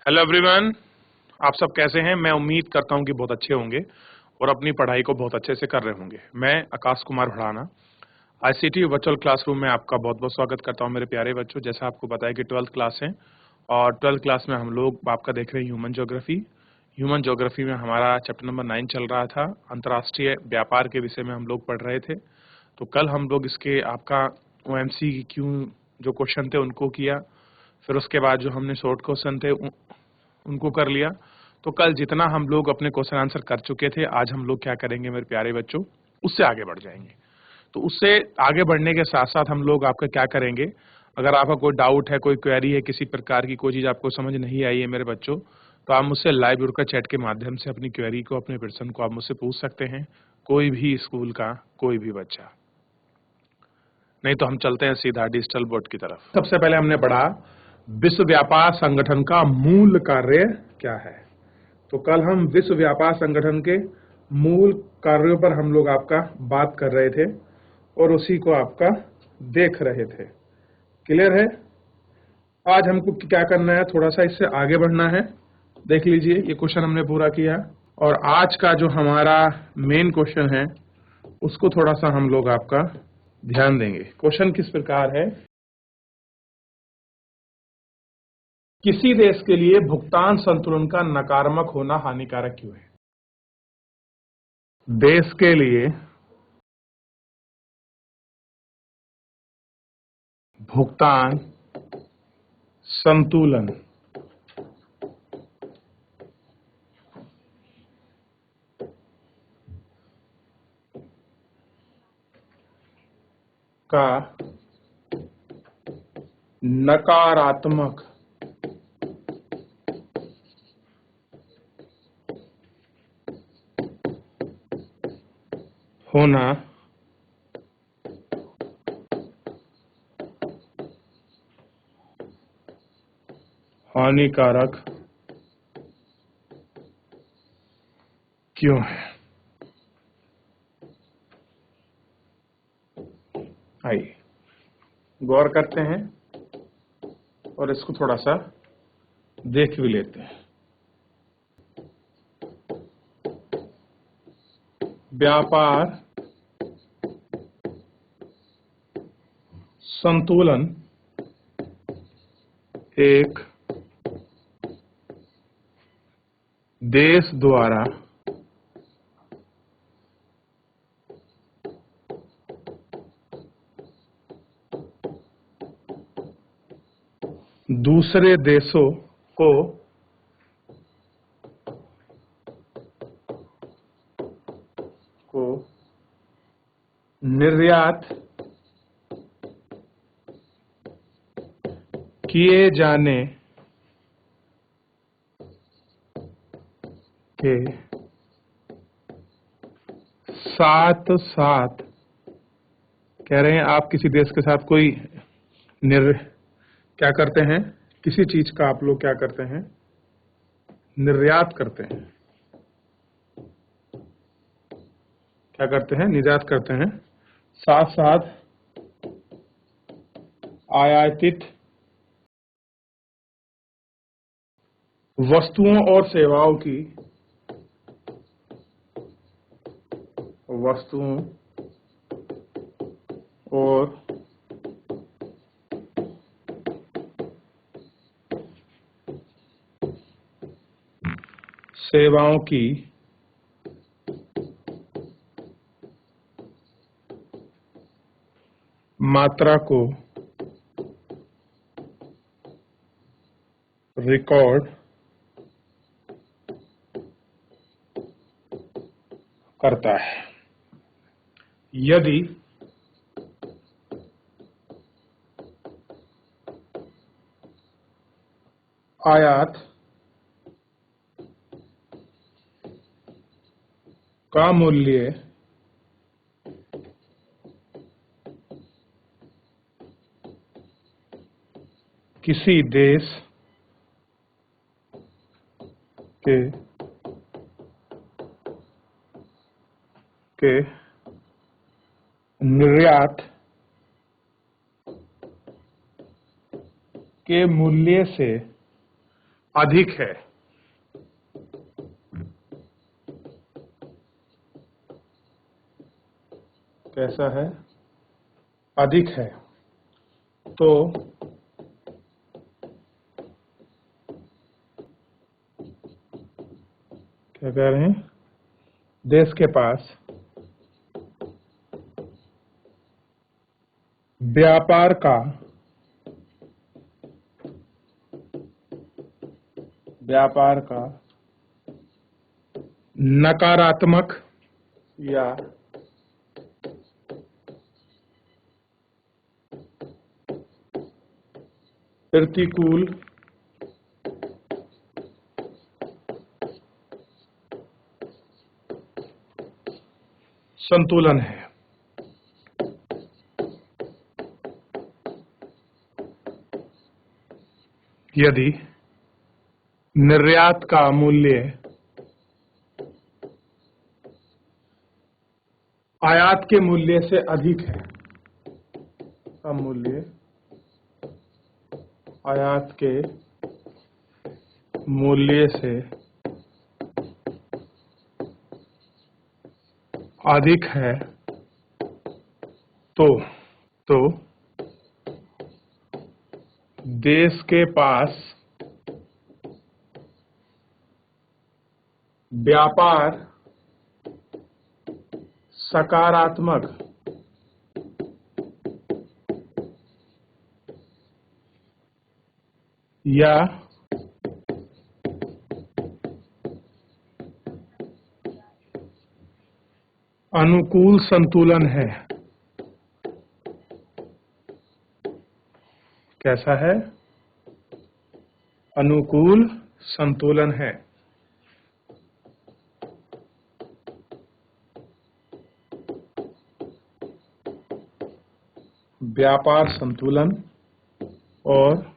Hello everyone. आप सब कैसे हैं? मैं उम्मीद करता हूं कि बहुत अच्छे होंगे और अपनी पढ़ाई को बहुत अच्छे से कर रहे होंगे। मैं Akash Kumar Bhadana ICT virtual classroom में आपका बहुत बहुत स्वागत करता हूं मेरे प्यारे बच्चों। जैसा आपको पता है कि 12th क्लास है और 12th क्लास में हम लोग आपका देख रहे हैं ह्यूमन ज्योग्राफी। ह्यूमन ज्योग्राफी में हमारा चैप्टर नंबर 9 चल रहा था। अंतर्राष्ट्रीय व्यापार के विषय में हम लोग पढ़ रहे थे। तो कल हम लोग इसके आपका OMCQ जो क्वेश्चन थे उनको किया, फिर उसके बाद जो हमने शॉर्ट क्वेश्चन थे उनको कर लिया। तो कल जितना हम लोग अपने क्वेश्चन आंसर कर चुके थे, आज हम लोग क्या करेंगे मेरे प्यारे बच्चों, उससे आगे बढ़ जाएंगे। तो उससे आगे बढ़ने के साथ साथ हम लोग आपका क्या करेंगे, अगर आपका कोई डाउट है, कोई क्वेरी है, किसी प्रकार की कोई चीज आपको समझ नहीं आई है मेरे बच्चों, तो आप मुझसे लाइव जुड़कर चैट के माध्यम से अपनी क्वेरी को, अपने प्रश्न को आप मुझसे पूछ सकते हैं। कोई भी स्कूल का कोई भी बच्चा। नहीं तो हम चलते हैं सीधा डिजिटल बोर्ड की तरफ। सबसे पहले हमने पढ़ा विश्व व्यापार संगठन का मूल कार्य क्या है। तो कल हम विश्व व्यापार संगठन के मूल कार्यों पर हम लोग आपका बात कर रहे थे और उसी को आपका देख रहे थे। क्लियर है? आज हमको क्या करना है, थोड़ा सा इससे आगे बढ़ना है। देख लीजिए, ये क्वेश्चन हमने पूरा किया और आज का जो हमारा मेन क्वेश्चन है उसको थोड़ा सा हम लोग आपका ध्यान देंगे। क्वेश्चन किस प्रकार है, किसी देश के लिए भुगतान संतुलन का नकारात्मक होना हानिकारक क्यों है? देश के लिए भुगतान संतुलन का नकारात्मक होना हानिकारक क्यों है? आइए गौर करते हैं और इसको थोड़ा सा देख भी लेते हैं। व्यापार संतुलन एक देश द्वारा दूसरे देशों को निर्यात किए जाने के साथ साथ, कह रहे हैं आप किसी देश के साथ कोई क्या करते हैं, किसी चीज का आप लोग क्या करते हैं, निर्यात करते हैं। क्या करते हैं? निर्यात करते हैं। साथ साथ आयातित वस्तुओं और सेवाओं की वस्तुओं और सेवाओं की मात्रा को रिकॉर्ड करता है। यदि आयात का मूल्य किसी देश के निर्यात के मूल्य से अधिक है। कैसा है? अधिक है। तो क्या कह रहे हैं? देश के पास व्यापार का नकारात्मक या प्रतिकूल संतुलन है। यदि निर्यात का मूल्य आयात के मूल्य से अधिक है, का मूल्य आयात के मूल्य से अधिक है, तो देश के पास व्यापार सकारात्मक या अनुकूल संतुलन है। कैसा है? अनुकूल संतुलन है। व्यापार संतुलन और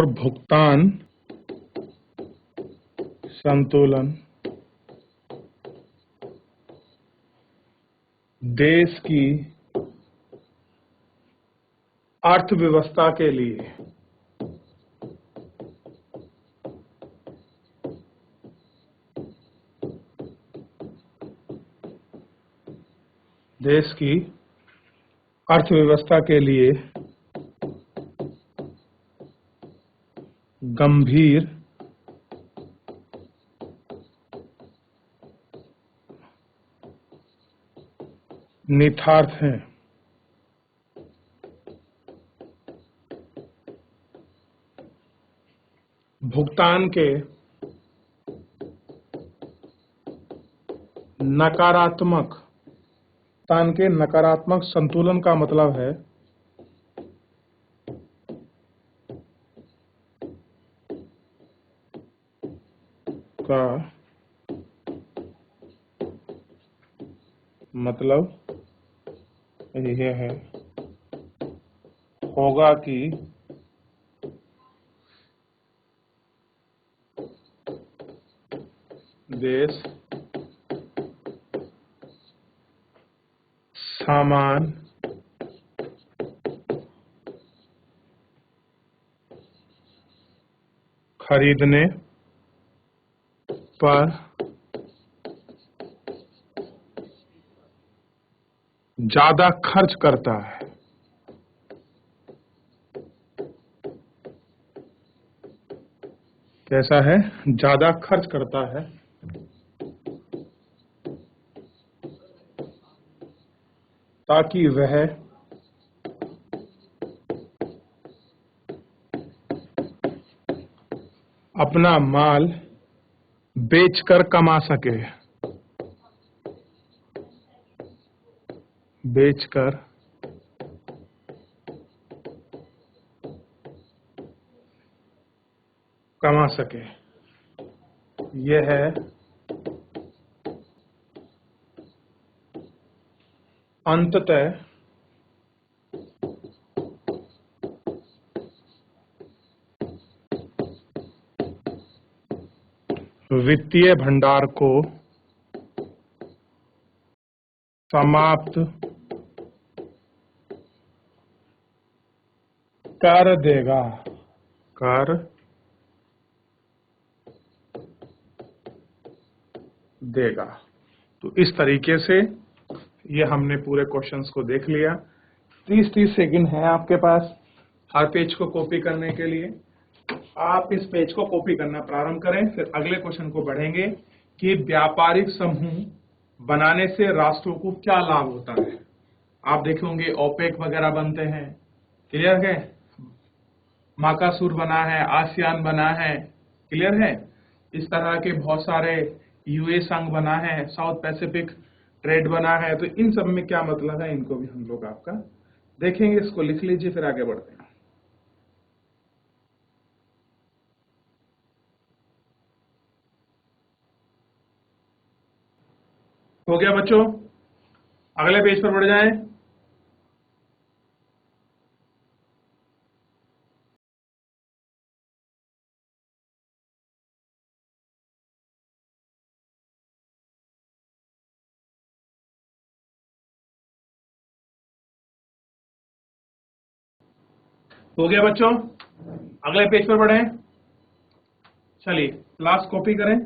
भुगतान संतुलन देश की अर्थव्यवस्था के लिए गंभीर निहितार्थ हैं। भुगतान के नकारात्मक संतुलन का मतलब है यह है होगा कि देश सामान खरीदने पर ज्यादा खर्च करता है। कैसा है? ज्यादा खर्च करता है ताकि वह अपना माल बेचकर कमा सके। यह है अंततः वित्तीय भंडार को समाप्त कर देगा, कर देगा। तो इस तरीके से ये हमने पूरे क्वेश्चंस को देख लिया। 30-30 सेकंड है आपके पास हर पेज को कॉपी करने के लिए। आप इस पेज को कॉपी करना प्रारंभ करें, फिर अगले क्वेश्चन को बढ़ेंगे कि व्यापारिक समूह बनाने से राष्ट्रों को क्या लाभ होता है। आप देखेंगे ओपेक वगैरह बनते हैं, क्लियर है, माकासुर बना है, आसियान बना है, क्लियर है, इस तरह के बहुत सारे यूए संघ बना है, साउथ पैसिफिक ट्रेड बना है। तो इन सब में क्या मतलब है, इनको भी हम लोग आपका देखेंगे। इसको लिख लीजिए, फिर आगे बढ़ते हैं। हो गया बच्चों, अगले पेज पर बढ़ जाएं। हो गया बच्चों, अगले पेज पर बढ़ें। चलिए क्लास कॉपी करें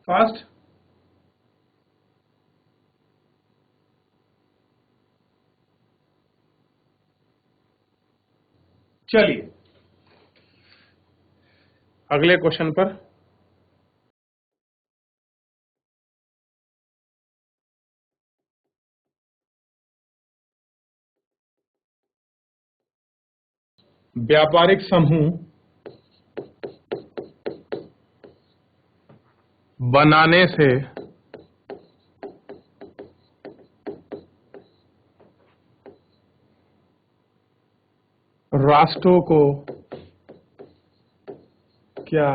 फास्ट। चलिए अगले क्वेश्चन पर। व्यापारिक समूह बनाने से राष्ट्रों को क्या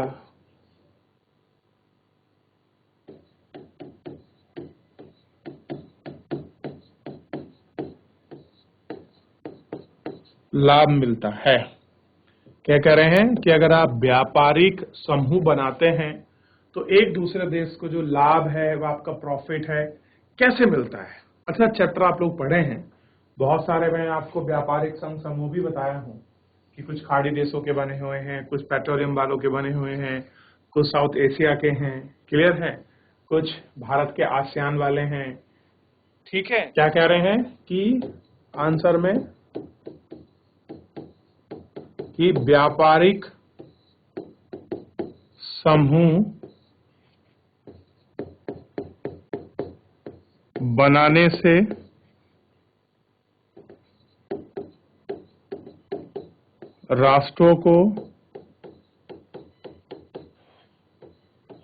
लाभ मिलता है। क्या कह रहे हैं कि अगर आप व्यापारिक समूह बनाते हैं तो एक दूसरे देश को जो लाभ है, वो आपका प्रॉफिट है, कैसे मिलता है। अच्छा, चैप्टर आप लोग पढ़े हैं बहुत सारे। मैं आपको व्यापारिक संघ समूह भी बताया हूं कि कुछ खाड़ी देशों के बने हुए हैं, कुछ पेट्रोलियम वालों के बने हुए हैं, कुछ साउथ एशिया के हैं, क्लियर है, कुछ भारत के आसियान वाले हैं। ठीक है, क्या कह रहे हैं कि आंसर में कि व्यापारिक समूह बनाने से राष्ट्रों को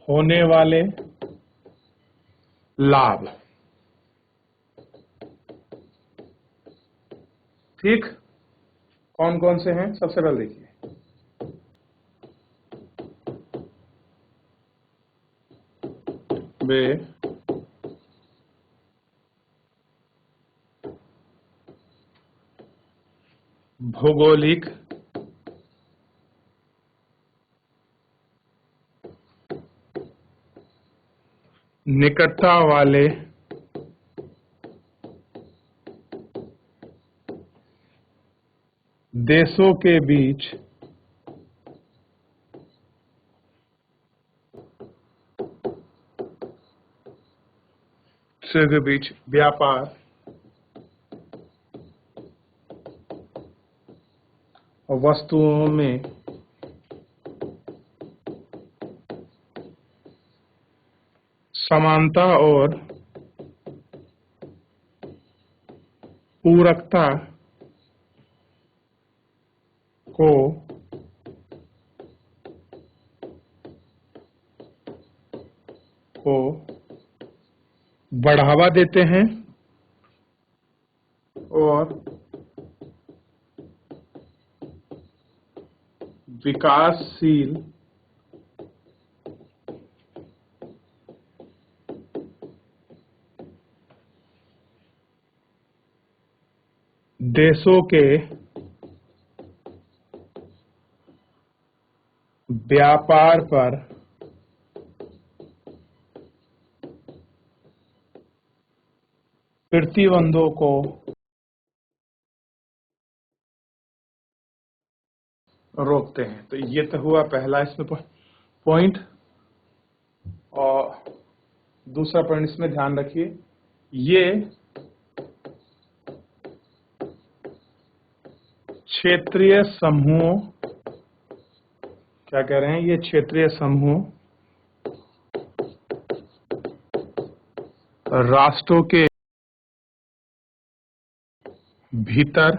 होने वाले लाभ। ठीक, कौन कौन से हैं, सबसे पहले देखिए। वे भौगोलिक निकटता वाले देशों के बीच व्यापार और वस्तुओं में समानता और पूरकता को बढ़ावा देते हैं और विकासशील देशों के व्यापार पर प्रतिबंधों को रोकते हैं। तो ये तो हुआ पहला इसमें पॉइंट। और दूसरा पॉइंट इसमें ध्यान रखिए, ये क्षेत्रीय समूहों, क्या कह रहे हैं, ये क्षेत्रीय समूह राष्ट्रों के भीतर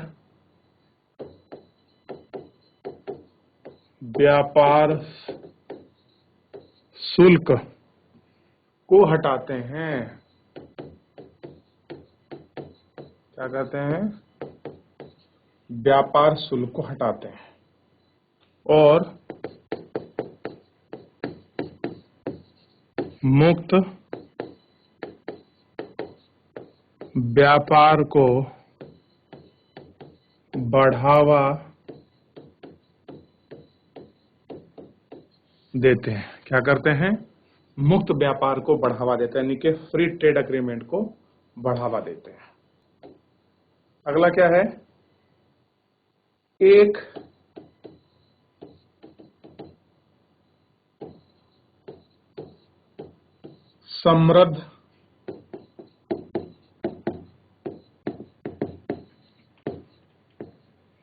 व्यापार शुल्क को हटाते हैं। क्या कहते हैं? व्यापार शुल्क को हटाते हैं और मुक्त व्यापार को बढ़ावा देते हैं। क्या करते हैं? मुक्त व्यापार को बढ़ावा देते हैं, यानी कि फ्री ट्रेड एग्रीमेंट को बढ़ावा देते हैं। अगला क्या है? एक समृद्ध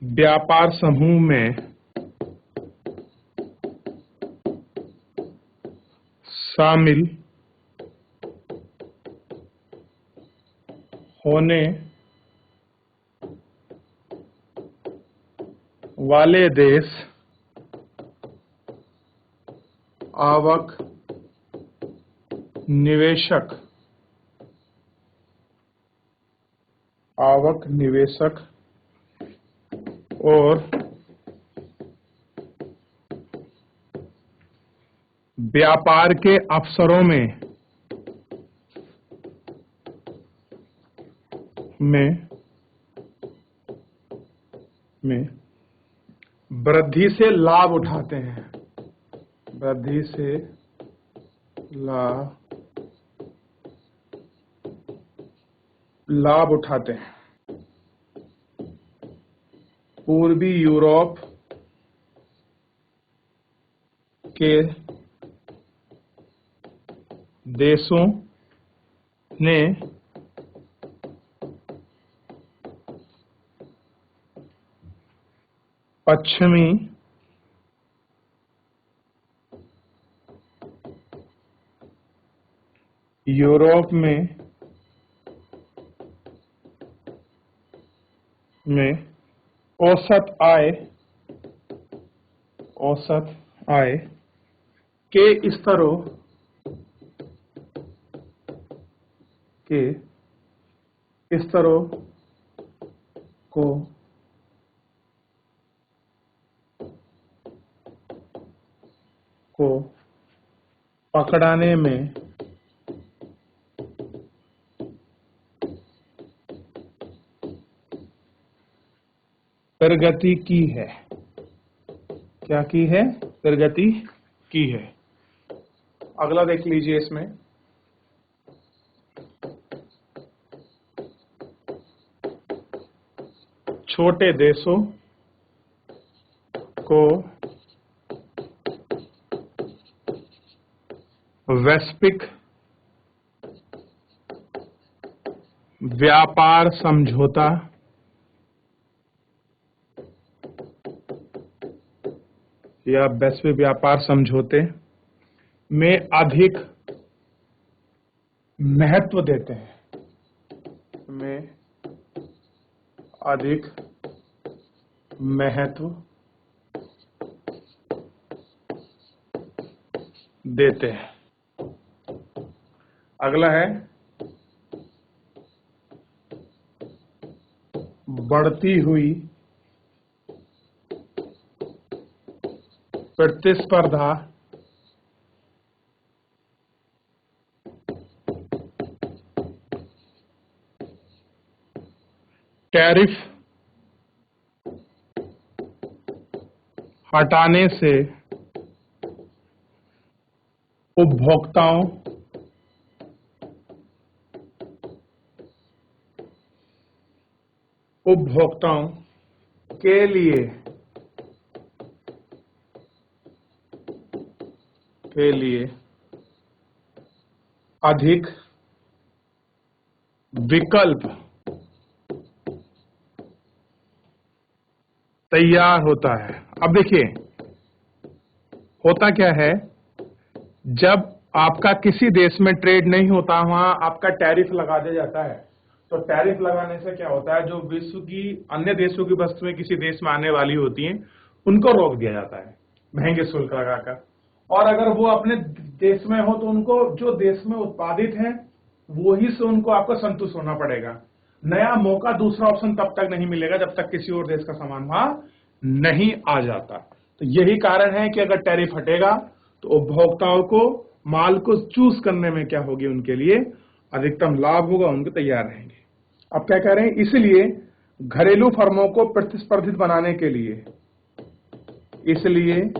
व्यापार समूह में शामिल होने वाले देश आवक निवेशक और व्यापार के अवसरों में वृद्धि से लाभ उठाते हैं। वृद्धि से लाभ उठाते हैं। पूर्वी यूरोप के देशों ने पश्चिमी यूरोप में औसत आय के स्तरों को पकड़ने में प्रगति की है। क्या की है? प्रगति की है। अगला देख लीजिए, इसमें छोटे देशों को वैश्विक व्यापार समझौता या वैश्विक व्यापार समझौते में अधिक महत्व देते हैं। अगला है बढ़ती हुई प्रतिस्पर्धा टैरिफ हटाने से उपभोक्ताओं उपभोक्ताओं के लिए अधिक विकल्प तैयार होता है। अब देखिए होता क्या है, जब आपका किसी देश में ट्रेड नहीं होता, वहां आपका टैरिफ लगा दिया जाता है। तो टैरिफ लगाने से क्या होता है, जो विश्व की अन्य देशों की वस्तुएं किसी देश में आने वाली होती हैं उनको रोक दिया जाता है महंगे शुल्क लगाकर। और अगर वो अपने देश में हो तो उनको जो देश में उत्पादित है वही से उनको आपको संतुष्ट होना पड़ेगा। नया मौका, दूसरा ऑप्शन तब तक नहीं मिलेगा जब तक किसी और देश का सामान वहां नहीं आ जाता। तो यही कारण है कि अगर टैरिफ हटेगा तो उपभोक्ताओं को माल को चूज करने में क्या होगी, उनके लिए अधिकतम लाभ होगा, उनके तैयार रहेंगे। अब क्या कह रहे हैं, इसलिए घरेलू फर्मों को प्रतिस्पर्धित बनाने के लिए, इसलिए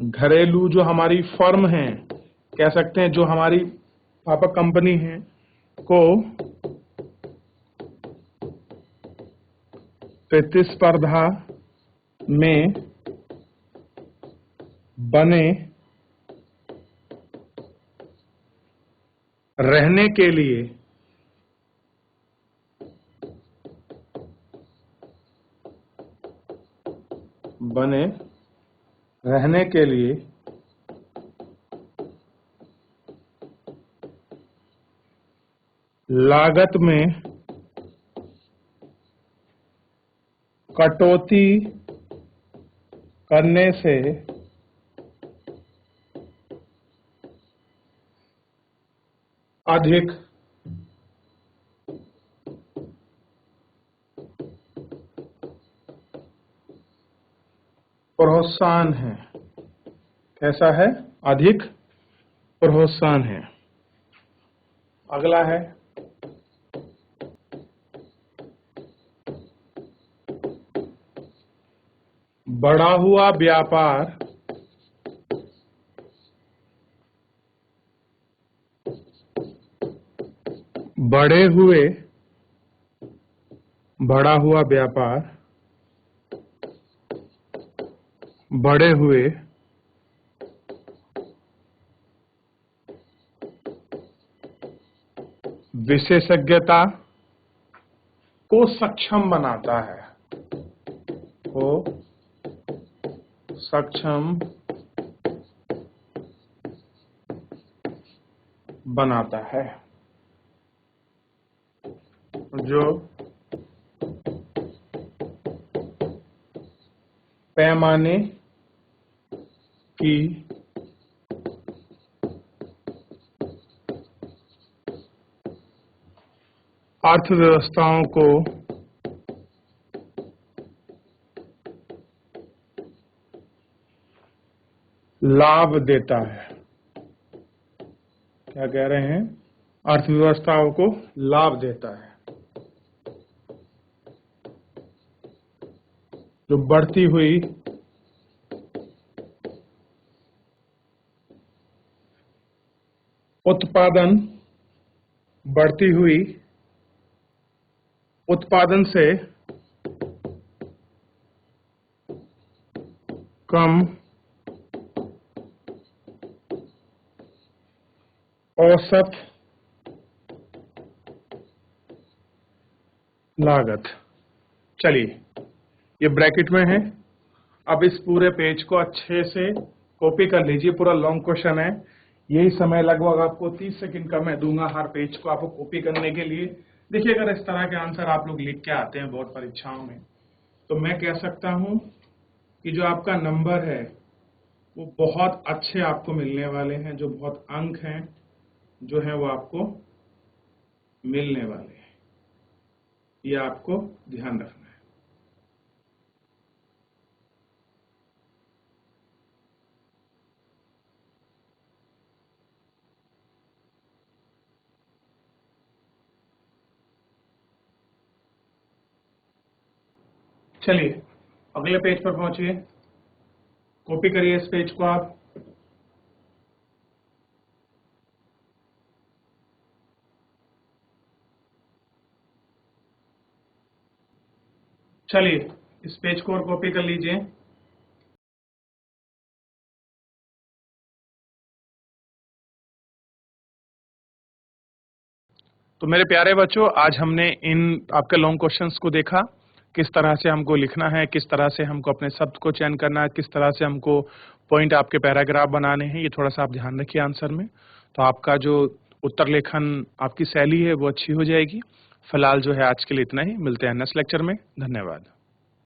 घरेलू जो हमारी फर्म है, कह सकते हैं जो हमारी पापा कंपनी है, को प्रतिस्पर्धा में बने रहने के लिए लागत में कटौती करने से अधिक प्रोत्साहन है। कैसा है, अधिक प्रोत्साहन है। अगला है बढ़ा हुआ व्यापार बढ़े हुए विशेषज्ञता को सक्षम बनाता है, जो पैमाने की अर्थव्यवस्थाओं को लाभ देता है। क्या कह रहे हैं, अर्थव्यवस्थाओं को लाभ देता है। जो बढ़ती हुई उत्पादन से कम औसत लागत। चलिए ये ब्रैकेट में है। अब इस पूरे पेज को अच्छे से कॉपी कर लीजिए, पूरा लॉन्ग क्वेश्चन है। यही समय लगभग आपको 30 सेकंड का मैं दूंगा हर पेज को आपको कॉपी करने के लिए। देखिए अगर इस तरह के आंसर आप लोग लिख के आते हैं बोर्ड परीक्षाओं में, तो मैं कह सकता हूं कि जो आपका नंबर है वो बहुत अच्छे आपको मिलने वाले हैं, जो बहुत अंक हैं जो है वो आपको मिलने वाले हैं। ये आपको ध्यान रखना है। चलिए अगले पेज पर पहुंचिए, कॉपी करिए इस पेज को आप। चलिए इस पेज को और कॉपी कर लीजिए। तो मेरे प्यारे बच्चों, आज हमने इन आपके लॉन्ग क्वेश्चंस को देखा, किस तरह से हमको लिखना है, किस तरह से हमको अपने शब्द को चयन करना है, किस तरह से हमको पॉइंट आपके पैराग्राफ बनाने हैं। ये थोड़ा सा आप ध्यान रखिए आंसर में, तो आपका जो उत्तर लेखन आपकी शैली है वो अच्छी हो जाएगी। फिलहाल जो है आज के लिए इतना ही, मिलते हैं नेक्स्ट लेक्चर में। धन्यवाद।